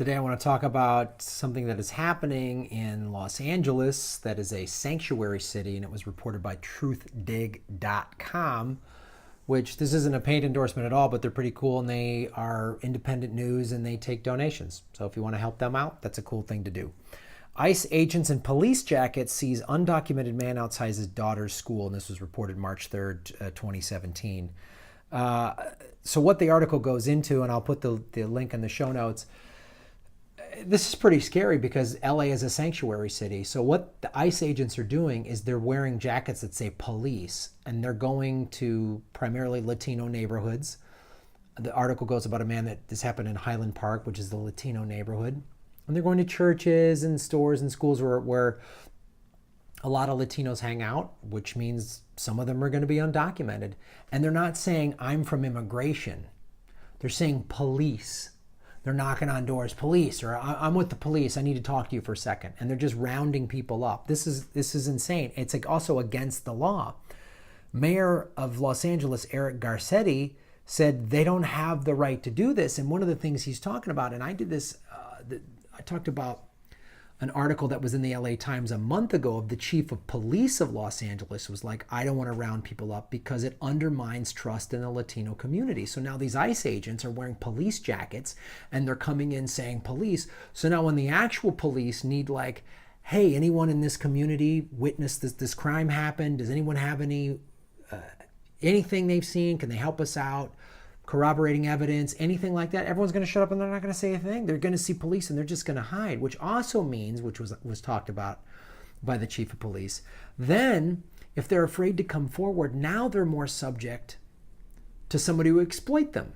Today I want to talk about something that is happening in Los Angeles that is a sanctuary city, and it was reported by truthdig.com, which this isn't a paid endorsement at all, but they're pretty cool, and they are independent news and they take donations. So if you want to help them out, that's a cool thing to do. ICE agents in police jackets seize undocumented man outside his daughter's school, and this was reported March 3rd, 2017. So what the article goes into, and I'll put the link in the show notes, this is pretty scary because LA is a sanctuary city. So what the ICE agents are doing is they're wearing jackets that say police, and they're going to primarily Latino neighborhoods. The article goes about a man that this happened in Highland Park, which is the Latino neighborhood. And they're going to churches and stores and schools where a lot of Latinos hang out, which means some of them are going to be undocumented. And they're not saying, I'm from immigration. They're saying police. They're knocking on doors, police, or I'm with the police. I need to talk to you for a second. And they're just rounding people up. This is insane. It's like also against the law. Mayor of Los Angeles, Eric Garcetti, said they don't have the right to do this. And one of the things he's talking about, and I did this, I talked about an article that was in the LA Times a month ago of the chief of police of Los Angeles was like, I don't want to round people up because it undermines trust in the Latino community. So now these ICE agents are wearing police jackets and they're coming in saying police. So now when the actual police need like, hey, anyone in this community witnessed this crime happen? Does anyone have anything they've seen? Can they help us out? Corroborating evidence, anything like that, everyone's going to shut up and they're not going to say a thing. They're going to see police and they're just going to hide, which also means, which was talked about by the chief of police, then if they're afraid to come forward, now they're more subject to somebody who exploit them.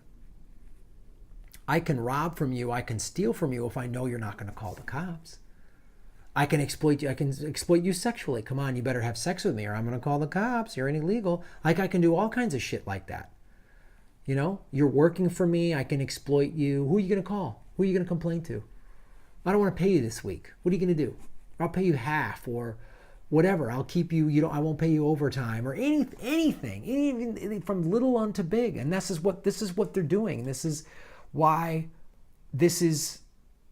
I can rob from you, I can steal from you if I know you're not going to call the cops. I can exploit you. I can exploit you sexually. Come on, you better have sex with me or I'm going to call the cops. You're illegal. Like I can do all kinds of shit like that. You know, you're working for me. I can exploit you. Who are you going to call? Who are you going to complain to? I don't want to pay you this week. What are you going to do? I'll pay you half or whatever. I'll keep you, I won't pay you overtime or anything from little on to big. And this is what they're doing. This is why this is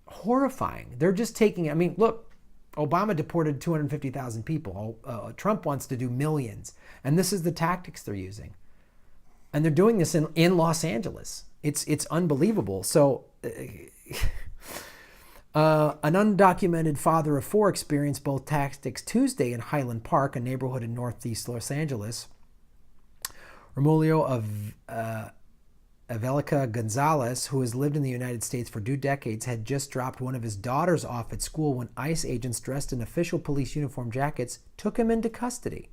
horrifying. They're just taking, I mean, look, Obama deported 250,000 people. Trump wants to do millions. And this is the tactics they're using. And they're doing this in Los Angeles. It's unbelievable. So an undocumented father of four experienced both tactics Tuesday in Highland Park, a neighborhood in northeast Los Angeles. Romulo of Avelica Gonzalez, who has lived in the United States for 2 decades, had just dropped one of his daughters off at school when ICE agents dressed in official police uniform jackets took him into custody.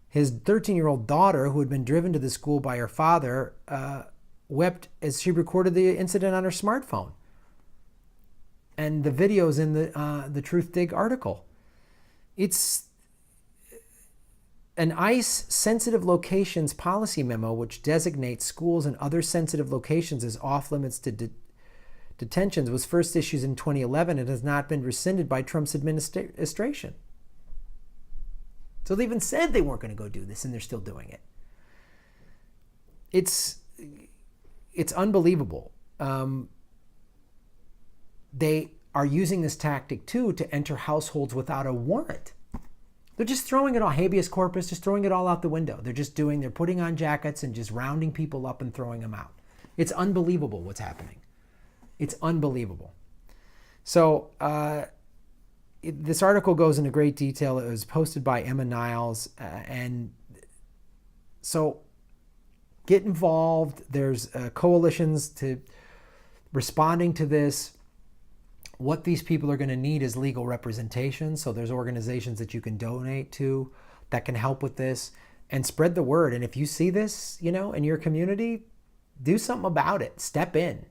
His 13-year-old daughter, who had been driven to the school by her father, wept as she recorded the incident on her smartphone. And the video's in the Truth Dig article. It's an ICE sensitive locations policy memo, which designates schools and other sensitive locations as off limits to detentions, was first issued in 2011 and has not been rescinded by Trump's administration. So they even said they weren't going to go do this, and they're still doing it. It's unbelievable. They are using this tactic, too, to enter households without a warrant. They're just throwing it all, habeas corpus, just throwing it all out the window. They're putting on jackets and just rounding people up and throwing them out. It's unbelievable what's happening. It's unbelievable. So, this article goes into great detail. It was posted by Emma Niles. And so get involved. There's coalitions to responding to this. What these people are going to need is legal representation. So there's organizations that you can donate to that can help with this and spread the word. And if you see this, in your community, do something about it. Step in.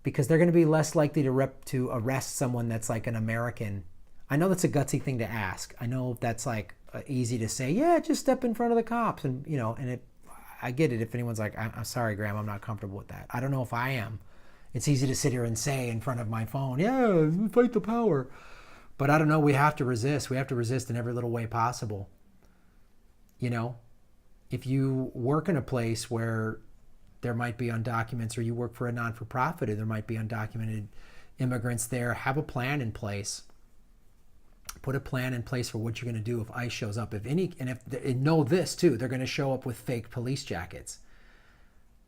Because they're going to be less likely to arrest someone that's like an American. I know that's a gutsy thing to ask. I know that's like easy to say, yeah, just step in front of the cops. And, I get it if anyone's like, I'm sorry, Graham, I'm not comfortable with that. I don't know if I am. It's easy to sit here and say in front of my phone, yeah, fight the power. But I don't know, we have to resist. We have to resist in every little way possible. If you work in a place where there might be undocuments, or you work for a non-for-profit and there might be undocumented immigrants there. Have a plan in place. Put a plan in place for what you're going to do if ICE shows up. And know this too, they're going to show up with fake police jackets.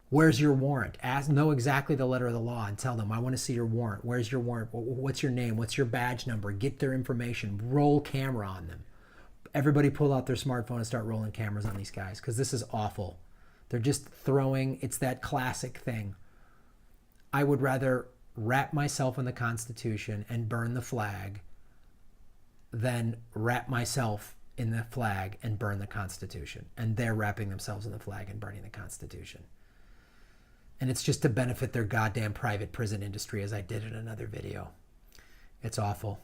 Where's your warrant? Know exactly the letter of the law and tell them, I want to see your warrant. Where's your warrant? What's your name? What's your badge number? Get their information. Roll camera on them. Everybody pull out their smartphone and start rolling cameras on these guys, because this is awful. They're just it's that classic thing. I would rather wrap myself in the Constitution and burn the flag than wrap myself in the flag and burn the Constitution. And they're wrapping themselves in the flag and burning the Constitution. And it's just to benefit their goddamn private prison industry, as I did in another video. It's awful.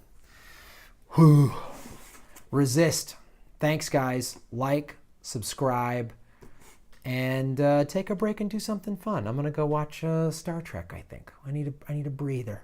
Resist. Thanks, guys. Like, subscribe, and take a break and do something fun. I'm going to go watch Star Trek, I think. I need a breather.